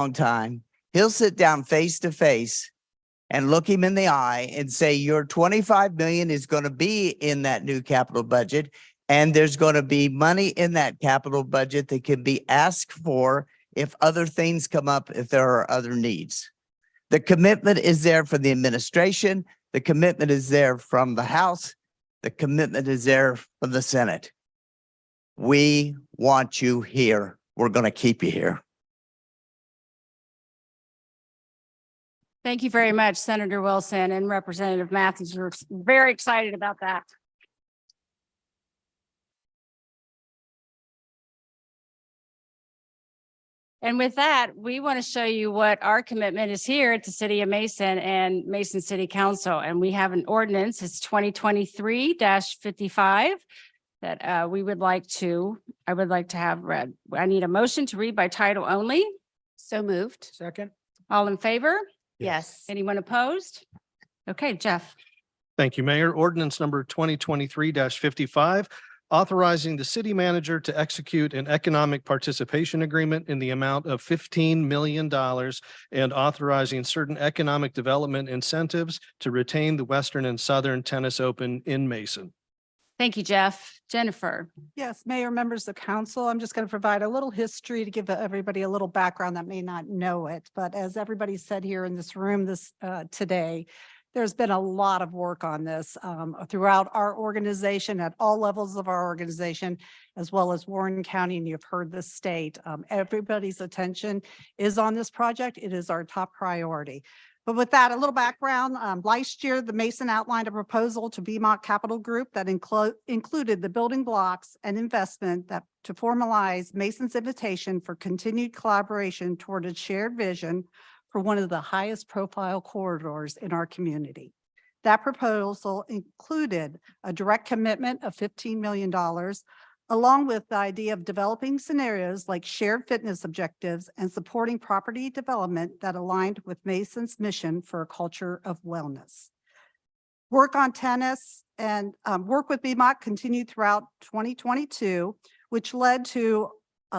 long time. He'll sit down face to face and look him in the eye and say, your 25 million is going to be in that new capital budget. And there's going to be money in that capital budget that can be asked for if other things come up, if there are other needs. The commitment is there from the administration. The commitment is there from the House. The commitment is there from the Senate. We want you here. We're going to keep you here. Thank you very much, Senator Wilson and Representative Matthews. We're very excited about that. And with that, we want to show you what our commitment is here at the City of Mason and Mason City Council. And we have an ordinance, it's 2023-55 that I would like to have read. I need a motion to read by title only. So moved. Second. All in favor? Yes. Anyone opposed? Okay, Jeff. Thank you, Mayor. Ordinance number 2023-55, authorizing the city manager to execute an economic participation agreement in the amount of $15 million and authorizing certain economic development incentives to retain the Western and Southern Tennis Open in Mason. Thank you, Jeff. Jennifer. Yes, Mayor, members of council, I'm just going to provide a little history to give everybody a little background that may not know it. But as everybody said here in this room today, there's been a lot of work on this throughout our organization at all levels of our organization, as well as Warren County, and you've heard the state. Everybody's attention is on this project. It is our top priority. But with that, a little background. Last year, the Mason outlined a proposal to BMOC Capital Group that included the building blocks and investment that to formalize Mason's invitation for continued collaboration toward a shared vision for one of the highest profile corridors in our community. That proposal included a direct commitment of $15 million, along with the idea of developing scenarios like shared fitness objectives and supporting property development that aligned with Mason's mission for a culture of wellness. Work on tennis and work with BMOC continued throughout 2022, which led to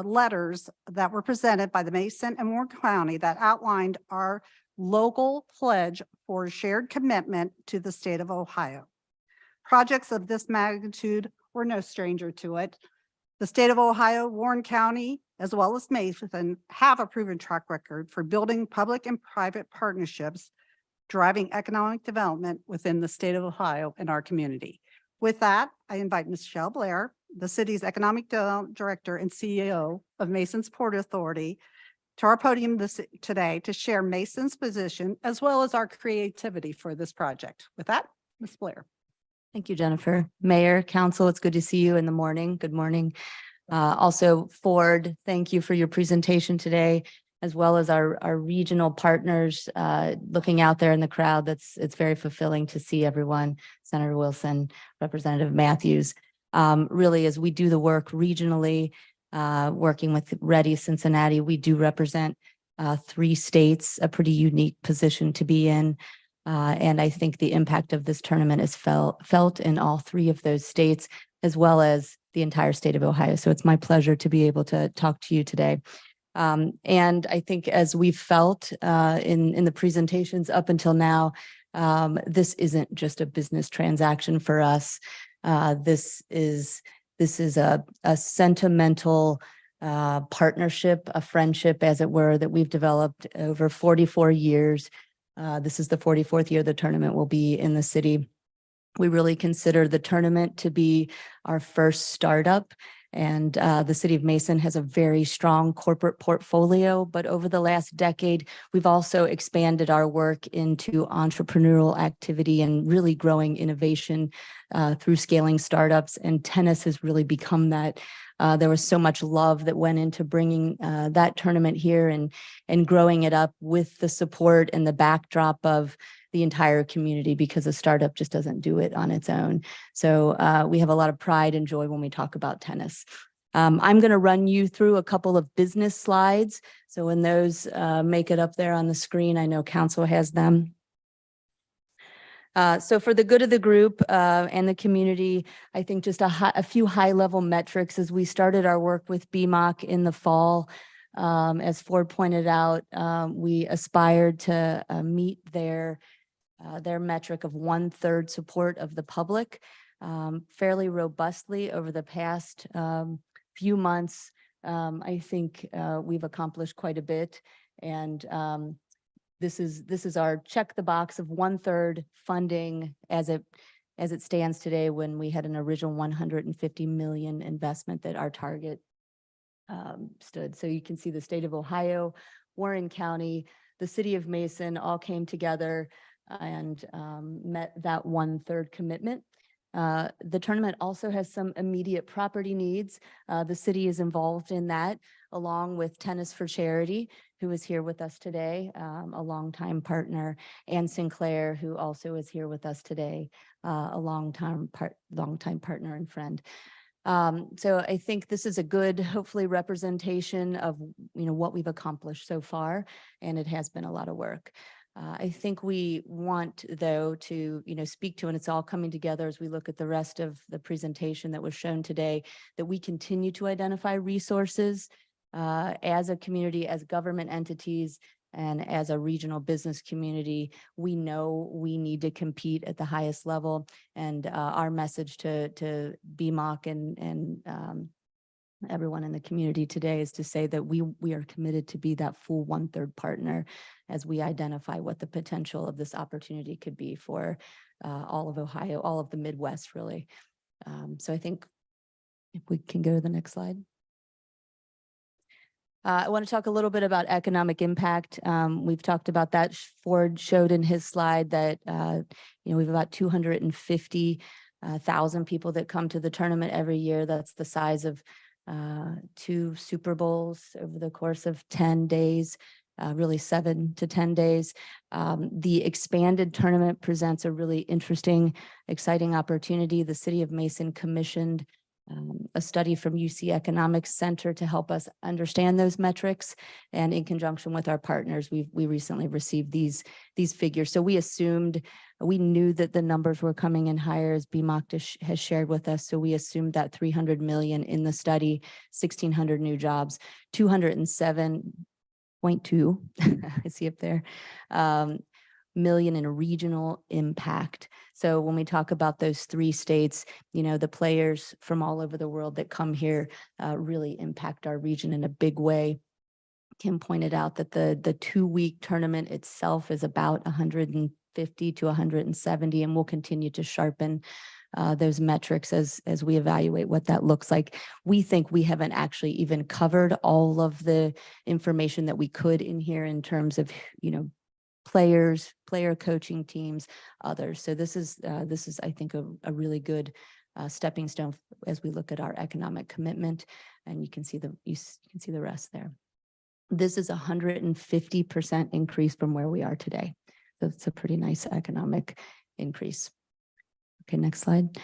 letters that were presented by the Mason and Warren County that outlined our local pledge for shared commitment to the state of Ohio. Projects of this magnitude were no stranger to it. The state of Ohio, Warren County, as well as Mason, have a proven track record for building public and private partnerships, driving economic development within the state of Ohio and our community. With that, I invite Michelle Blair, the city's economic director and CEO of Mason's Port Authority, to our podium today to share Mason's position as well as our creativity for this project. With that, Ms. Blair. Thank you, Jennifer. Mayor, council, it's good to see you in the morning. Good morning. Also, Ford, thank you for your presentation today, as well as our regional partners looking out there in the crowd. It's very fulfilling to see everyone, Senator Wilson, Representative Matthews. Really, as we do the work regionally, working with Ready Cincinnati, we do represent 3 states, a pretty unique position to be in. And I think the impact of this tournament is felt in all 3 of those states, as well as the entire state of Ohio. So it's my pleasure to be able to talk to you today. And I think as we've felt in the presentations up until now, this isn't just a business transaction for us. This is a sentimental partnership, a friendship, as it were, that we've developed over 44 years. This is the 44th year the tournament will be in the city. We really consider the tournament to be our first startup. And the city of Mason has a very strong corporate portfolio, but over the last decade, we've also expanded our work into entrepreneurial activity and really growing innovation through scaling startups. And tennis has really become that. There was so much love that went into bringing that tournament here and growing it up with the support and the backdrop of the entire community, because a startup just doesn't do it on its own. So we have a lot of pride and joy when we talk about tennis. I'm going to run you through a couple of business slides. So when those make it up there on the screen, I know council has them. So for the good of the group and the community, I think just a few high-level metrics as we started our work with BMOC in the fall. As Ford pointed out, we aspired to meet their metric of 1/3 support of the public fairly robustly over the past few months. I think we've accomplished quite a bit, and this is our check the box of 1/3 funding as it stands today, when we had an original 150 million investment that our target stood. So you can see the state of Ohio, Warren County, the city of Mason all came together and met that 1/3 commitment. The tournament also has some immediate property needs. The city is involved in that, along with Tennis for Charity, who is here with us today, a longtime partner, and Sinclair, who also is here with us today, a longtime partner and friend. So I think this is a good, hopefully, representation of what we've accomplished so far, and it has been a lot of work. I think we want, though, to speak to, and it's all coming together as we look at the rest of the presentation that was shown today, that we continue to identify resources as a community, as government entities, and as a regional business community. We know we need to compete at the highest level, and our message to BMOC and everyone in the community today is to say that we are committed to be that full 1/3 partner as we identify what the potential of this opportunity could be for all of Ohio, all of the Midwest, really. So I think if we can go to the next slide. I want to talk a little bit about economic impact. We've talked about that. Ford showed in his slide that we have about 250,000 people that come to the tournament every year. That's the size of 2 Super Bowls over the course of 10 days, really 7 to 10 days. The expanded tournament presents a really interesting, exciting opportunity. The city of Mason commissioned a study from UC Economics Center to help us understand those metrics. And in conjunction with our partners, we recently received these figures. So we knew that the numbers were coming in higher, as BMOC has shared with us. So we assumed that 300 million in the study, 1,600 new jobs, 207.2, I see up there, million in regional impact. So when we talk about those 3 states, the players from all over the world that come here really impact our region in a big way. Kim pointed out that the 2-week tournament itself is about 150 to 170, and we'll continue to sharpen those metrics as we evaluate what that looks like. We think we haven't actually even covered all of the information that we could in here in terms of, players, player coaching teams, others. So this is I think a really good stepping stone as we look at our economic commitment, and you can see the rest there. This is 150% increase from where we are today. So it's a pretty nice economic increase. Okay, next slide.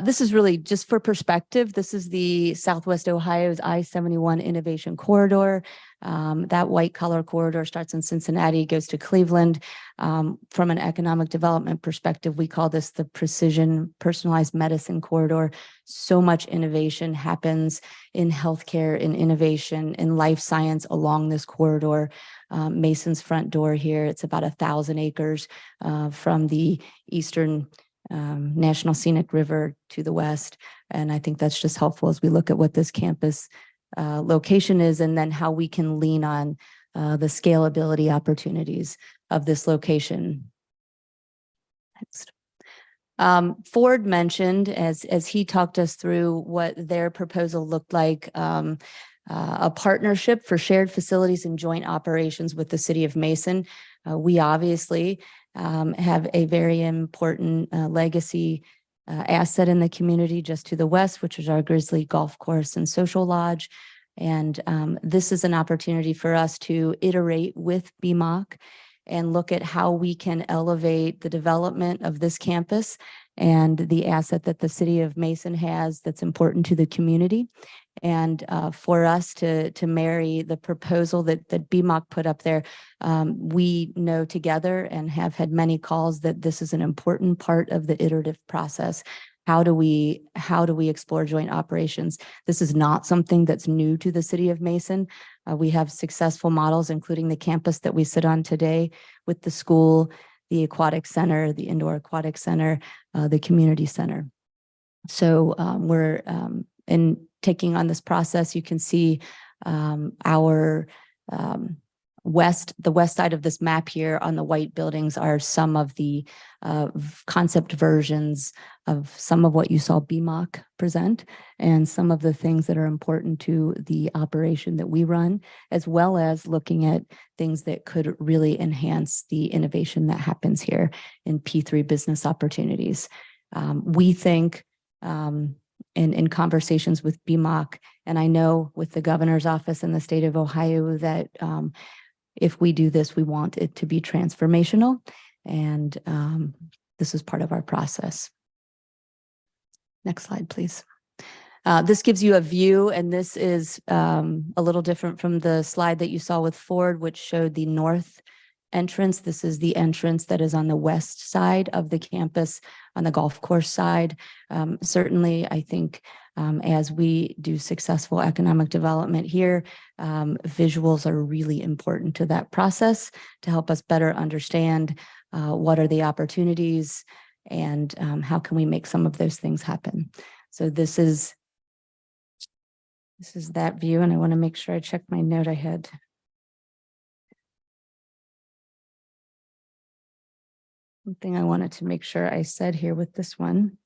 This is really just for perspective. This is the Southwest Ohio's I-71 Innovation Corridor. That white collar corridor starts in Cincinnati, goes to Cleveland. From an economic development perspective, we call this the Precision Personalized Medicine Corridor. So much innovation happens in healthcare, in innovation, in life science along this corridor. Mason's front door here, it's about 1,000 acres from the eastern National Scenic River to the west. And I think that's just helpful as we look at what this campus location is, and then how we can lean on the scalability opportunities of this location. Next. Ford mentioned, as he talked us through what their proposal looked like, a partnership for shared facilities and joint operations with the city of Mason. We obviously have a very important legacy asset in the community just to the west, which is our Grizzly Golf Course and Social Lodge. And this is an opportunity for us to iterate with BMOC and look at how we can elevate the development of this campus and the asset that the city of Mason has that's important to the community. And for us to marry the proposal that BMOC put up there, we know together and have had many calls that this is an important part of the iterative process. How do we explore joint operations? This is not something that's new to the city of Mason. We have successful models, including the campus that we sit on today with the school, the aquatic center, the indoor aquatic center, the community center. So we're in taking on this process. You can see our the west side of this map here on the white buildings are some of the concept versions of some of what you saw BMOC present and some of the things that are important to the operation that we run, as well as looking at things that could really enhance the innovation that happens here in P3 business opportunities. We think in conversations with BMOC, and I know with the governor's office in the state of Ohio that if we do this, we want it to be transformational. And this is part of our process. Next slide, please. This gives you a view, and this is a little different from the slide that you saw with Ford, which showed the north entrance. This is the entrance that is on the west side of the campus, on the golf course side. Certainly, I think as we do successful economic development here, visuals are really important to that process to help us better understand what are the opportunities and how can we make some of those things happen. So this is that view, and I want to make sure I check my note I had. Something I wanted to make sure I said here with this one.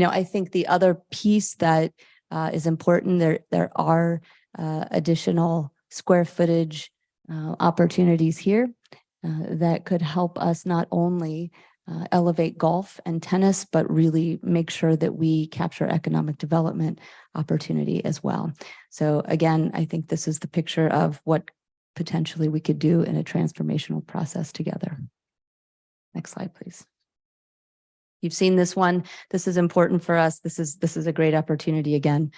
I think the other piece that is important, there are additional square footage opportunities here that could help us not only elevate golf and tennis, but really make sure that we capture economic development opportunity as well. So again, I think this is the picture of what potentially we could do in a transformational process together. Next slide, please. You've seen this one. This is important for us. This is a great opportunity again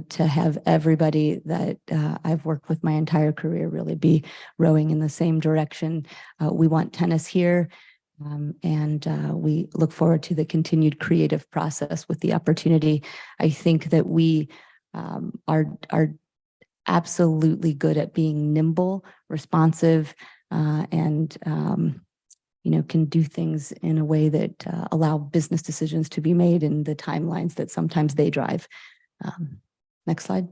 to have everybody that I've worked with my entire career really be rowing in the same direction. We want tennis here, and we look forward to the continued creative process with the opportunity. I think that we are absolutely good at being nimble, responsive, and can do things in a way that allow business decisions to be made in the timelines that sometimes they drive. Next slide.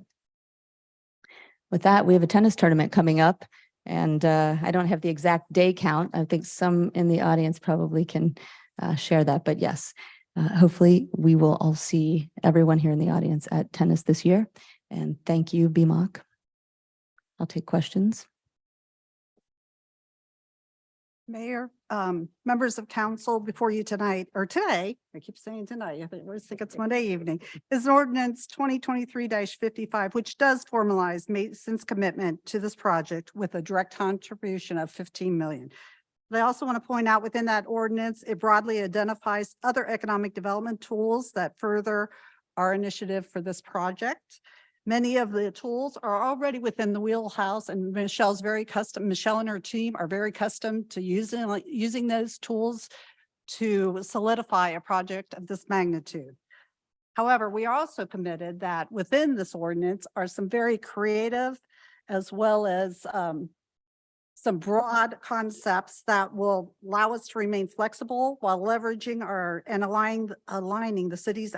With that, we have a tennis tournament coming up, and I don't have the exact day count. I think some in the audience probably can share that, but yes, hopefully we will all see everyone here in the audience at tennis this year. And thank you, BMOC. I'll take questions. Mayor, members of council, before you tonight, or today, I keep saying tonight, I always think it's Monday evening, is an ordinance 2023-55, which does formalize Mason's commitment to this project with a direct contribution of 15 million. But I also want to point out within that ordinance, it broadly identifies other economic development tools that further our initiative for this project. Many of the tools are already within the wheelhouse, and Michelle's Michelle and her team are very accustomed to using those tools to solidify a project of this magnitude. However, we are also committed that within this ordinance are some very creative as well as some broad concepts that will allow us to remain flexible while leveraging and aligning the city's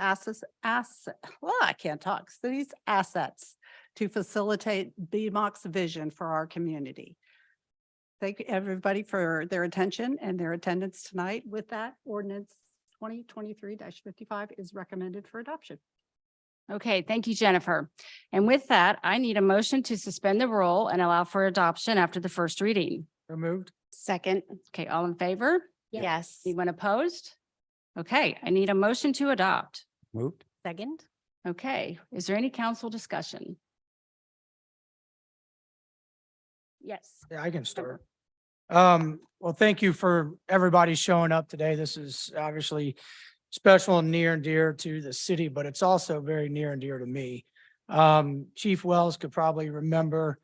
city's assets to facilitate BMOC's vision for our community. Thank everybody for their attention and their attendance tonight. With that, ordinance 2023-55 is recommended for adoption. Okay, thank you, Jennifer. And with that, I need a motion to suspend the rule and allow for adoption after the first reading. Removed. Second. Okay, all in favor? Yes. Anyone opposed? Okay, I need a motion to adopt. Moved. Second. Okay, is there any council discussion? Yes. Yeah, I can start. Well, thank you for everybody showing up today. This is obviously special and near and dear to the city, but it's also very near and dear to me. Chief Wells could probably remember,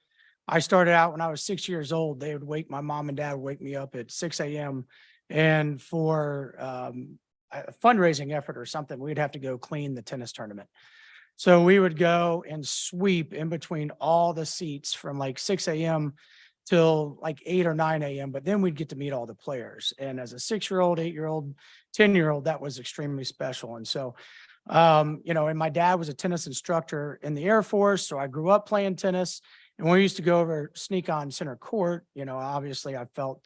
I started out when I was 6 years old. My mom and dad would wake me up at 6 a.m. And for a fundraising effort or something, we'd have to go clean the tennis tournament. So we would go and sweep in between all the seats from like 6 a.m. till like 8 or 9 a.m. But then we'd get to meet all the players. And as a 6-year-old, 8-year-old, 10-year-old, that was extremely special. And so, and my dad was a tennis instructor in the Air Force. So I grew up playing tennis. And when we used to go over, sneak on center court, obviously I felt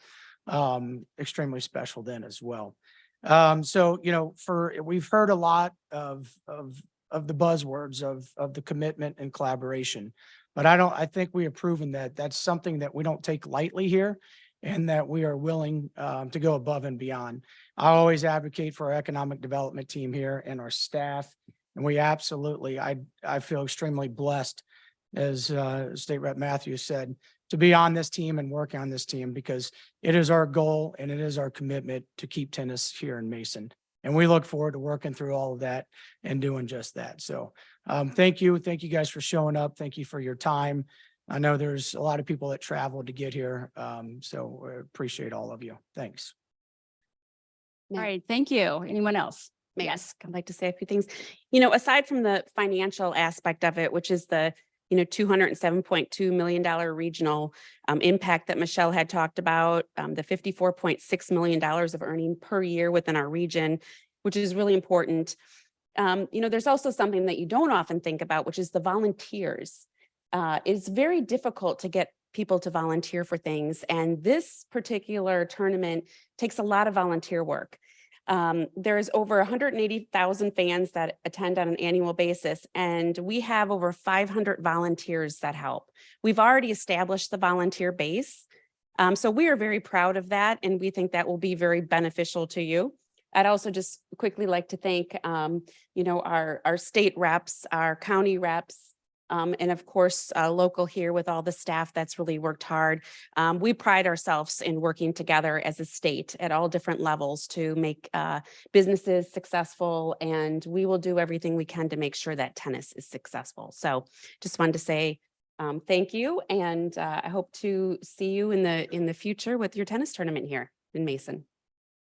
extremely special then as well. We've heard a lot of the buzzwords of the commitment and collaboration, but I think we have proven that that's something that we don't take lightly here, and that we are willing to go above and beyond. I always advocate for our economic development team here and our staff, and we absolutely, I feel extremely blessed, as State Rep Matthews said, to be on this team and work on this team, because it is our goal and it is our commitment to keep tennis here in Mason. And we look forward to working through all of that and doing just that. So thank you. Thank you guys for showing up. Thank you for your time. I know there's a lot of people that traveled to get here. So I appreciate all of you. Thanks. All right, thank you. Anyone else? Yes, I'd like to say a few things. Aside from the financial aspect of it, which is the $207.2 million regional impact that Michelle had talked about, the $54.6 million of earning per year within our region, which is really important. There's also something that you don't often think about, which is the volunteers. It's very difficult to get people to volunteer for things. And this particular tournament takes a lot of volunteer work. There's over 180,000 fans that attend on an annual basis, and we have over 500 volunteers that help. We've already established the volunteer base. So we are very proud of that, and we think that will be very beneficial to you. I'd also just quickly like to thank, our state reps, our county reps, and of course, local here with all the staff that's really worked hard. We pride ourselves in working together as a state at all different levels to make businesses successful, and we will do everything we can to make sure that tennis is successful. So just wanted to say thank you, and I hope to see you in the future with your tennis tournament here in Mason.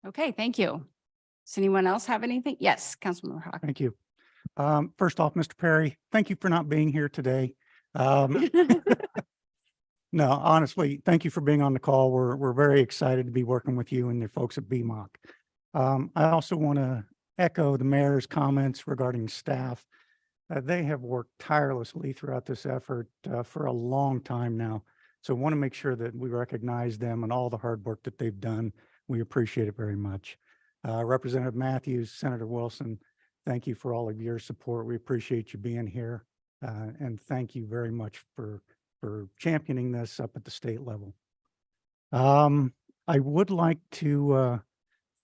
Okay, thank you. Does anyone else have anything? Yes, Councilmember Hawk. Thank you. First off, Mr. Perry, thank you for not being here today. No, honestly, thank you for being on the call. We're very excited to be working with you and your folks at BMOC. I also want to echo the mayor's comments regarding staff. They have worked tirelessly throughout this effort for a long time now. So I want to make sure that we recognize them and all the hard work that they've done. We appreciate it very much. Representative Matthews, Senator Wilson, thank you for all of your support. We appreciate you being here. And thank you very much for championing this up at the state level. I would like to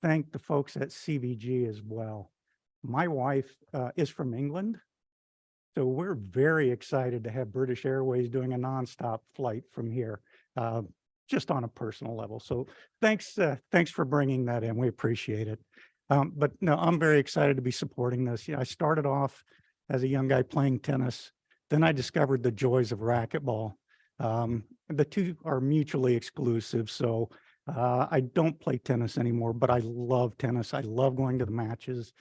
thank the folks at CVG as well. My wife is from England, so we're very excited to have British Airways doing a nonstop flight from here, just on a personal level. So thanks for bringing that in. We appreciate it. But no, I'm very excited to be supporting this. I started off as a young guy playing tennis. Then I discovered the joys of racquetball. The two are mutually exclusive. So I don't play tennis anymore, but I love tennis. I love going to the matches.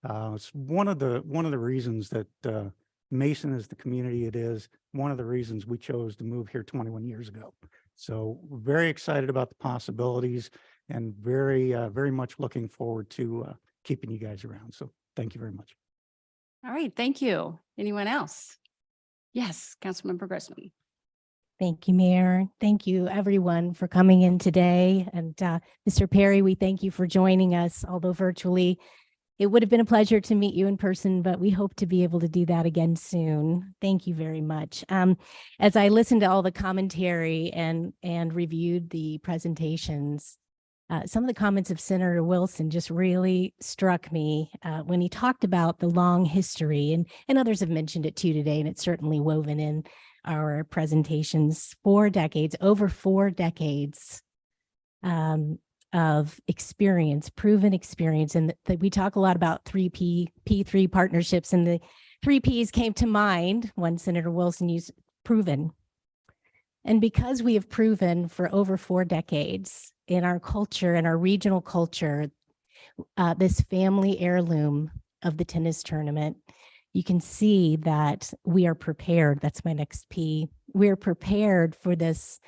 It's one of the reasons that Mason is the community it is. One of the reasons we chose to move here 21 years ago. So very excited about the possibilities and very much looking forward to keeping you guys around. So thank you very much. All right, thank you. Anyone else? Yes, Councilmember Grossman. Thank you, Mayor. Thank you, everyone, for coming in today. And Mr. Perry, we thank you for joining us, although virtually. It would have been a pleasure to meet you in person, but we hope to be able to do that again soon. Thank you very much. As I listened to all the commentary and reviewed the presentations, some of the comments of Senator Wilson just really struck me when he talked about the long history, and others have mentioned it too today, and it's certainly woven in our presentations. 4 decades, over 4 decades of experience, proven experience. And that we talk a lot about P3 partnerships, and the 3 Ps came to mind when Senator Wilson used proven. And because we have proven for over 4 decades in our culture and our regional culture, this family heirloom of the tennis tournament, you can see that we are prepared. That's my next P. We're prepared for this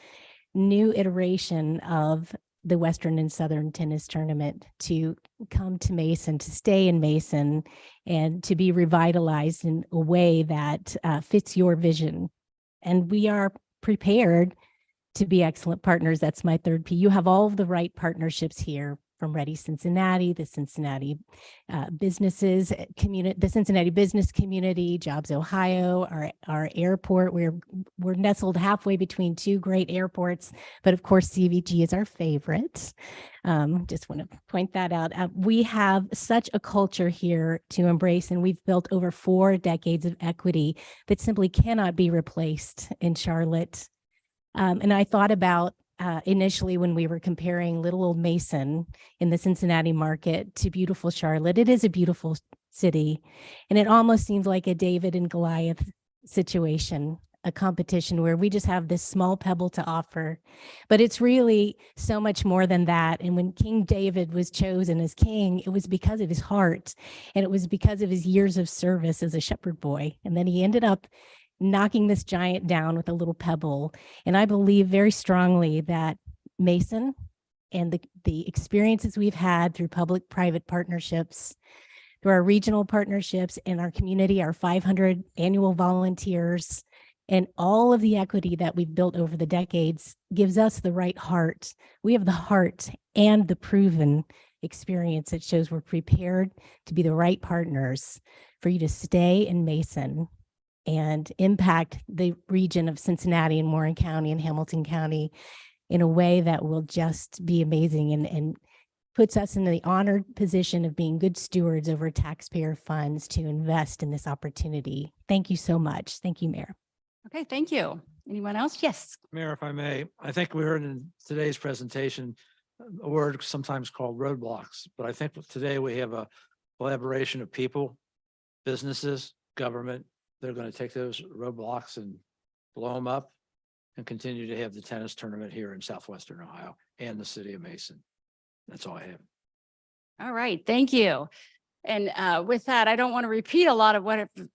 new iteration of the Western and Southern Tennis Tournament to come to Mason, to stay in Mason, and to be revitalized in a way that fits your vision. And we are prepared to be excellent partners. That's my third P. You have all of the right partnerships here, from Ready Cincinnati, the Cincinnati businesses, community, the Cincinnati business community, Jobs Ohio, our airport. We're nestled halfway between two great airports, but of course CVG is our favorite. Just want to point that out. We have such a culture here to embrace, and we've built over 4 decades of equity that simply cannot be replaced in Charlotte. And I thought about initially when we were comparing little old Mason in the Cincinnati market to beautiful Charlotte. It is a beautiful city, and it almost seems like a David and Goliath situation, a competition where we just have this small pebble to offer. But it's really so much more than that. And when King David was chosen as king, it was because of his heart, and it was because of his years of service as a shepherd boy. And then he ended up knocking this giant down with a little pebble. And I believe very strongly that Mason and the experiences we've had through public-private partnerships, through our regional partnerships in our community, our 500 annual volunteers, and all of the equity that we've built over the decades gives us the right heart. We have the heart and the proven experience that shows we're prepared to be the right partners for you to stay in Mason and impact the region of Cincinnati and Warren County and Hamilton County in a way that will just be amazing and puts us in the honored position of being good stewards over taxpayer funds to invest in this opportunity. Thank you so much. Thank you, Mayor. Okay, thank you. Anyone else? Yes. Mayor, if I may, I think we heard in today's presentation a word sometimes called roadblocks, but I think today we have a collaboration of people, businesses, government. They're going to take those roadblocks and blow them up and continue to have the tennis tournament here in Southwestern Ohio and the city of Mason. That's all I have. All right, thank you. And with that, I don't want to repeat a lot of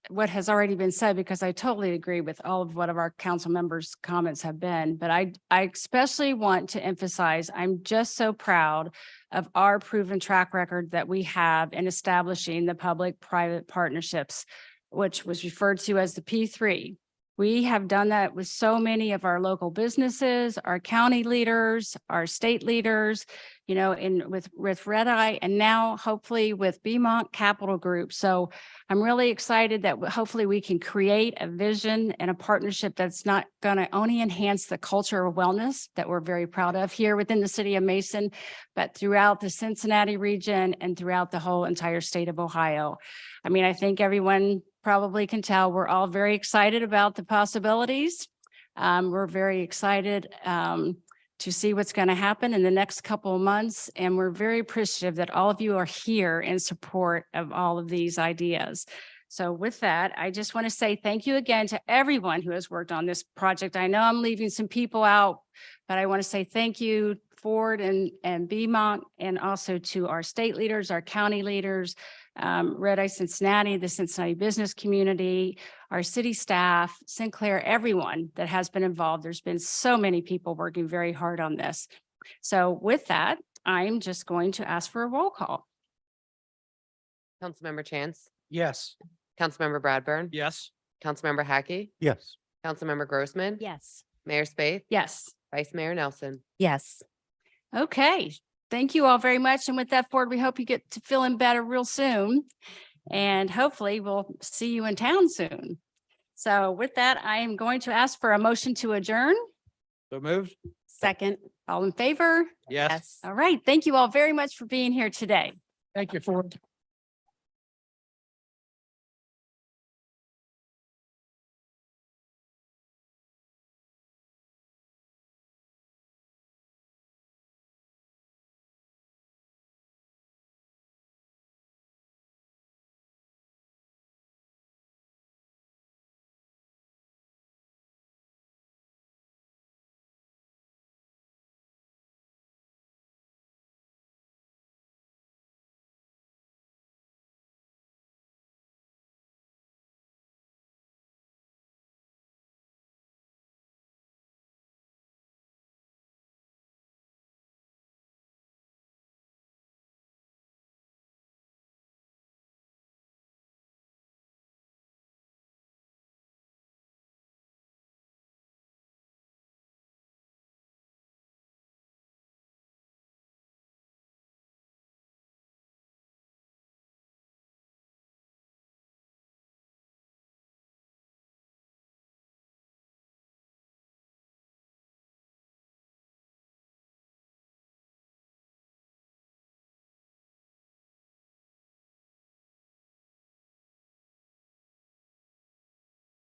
what has already been said, because I totally agree with all of what of our council members' comments have been. But I especially want to emphasize, I'm just so proud of our proven track record that we have in establishing the public-private partnerships, which was referred to as the P3. We have done that with so many of our local businesses, our county leaders, our state leaders, you know, with Red Eye, and now hopefully with BMont Capital Group. So I'm really excited that hopefully we can create a vision and a partnership that's not going to only enhance the culture of wellness that we're very proud of here within the city of Mason, but throughout the Cincinnati region and throughout the whole entire state of Ohio. I mean, I think everyone probably can tell we're all very excited about the possibilities. We're very excited to see what's going to happen in the next couple of months. And we're very appreciative that all of you are here in support of all of these ideas. So with that, I just want to say thank you again to everyone who has worked on this project. I know I'm leaving some people out, but I want to say thank you, Ford and BMont, and also to our state leaders, our county leaders, Red Eye Cincinnati, the Cincinnati business community, our city staff, Sinclair, everyone that has been involved. There's been so many people working very hard on this. So with that, I'm just going to ask for a roll call. Councilmember Chance, Yes. Councilmember Bradburn, Yes. Councilmember Hackey, Yes. Councilmember Grossman, Yes. Mayor Spaeth, Yes. Vice Mayor Nelson. Yes. Okay. Thank you all very much. And with that, Ford, we hope you get to feeling better real soon. And hopefully we'll see you in town soon. So with that, I am going to ask for a motion to adjourn. So moved? Second. All in favor? Yes. All right. Thank you all very much for being here today. Thank you, Ford.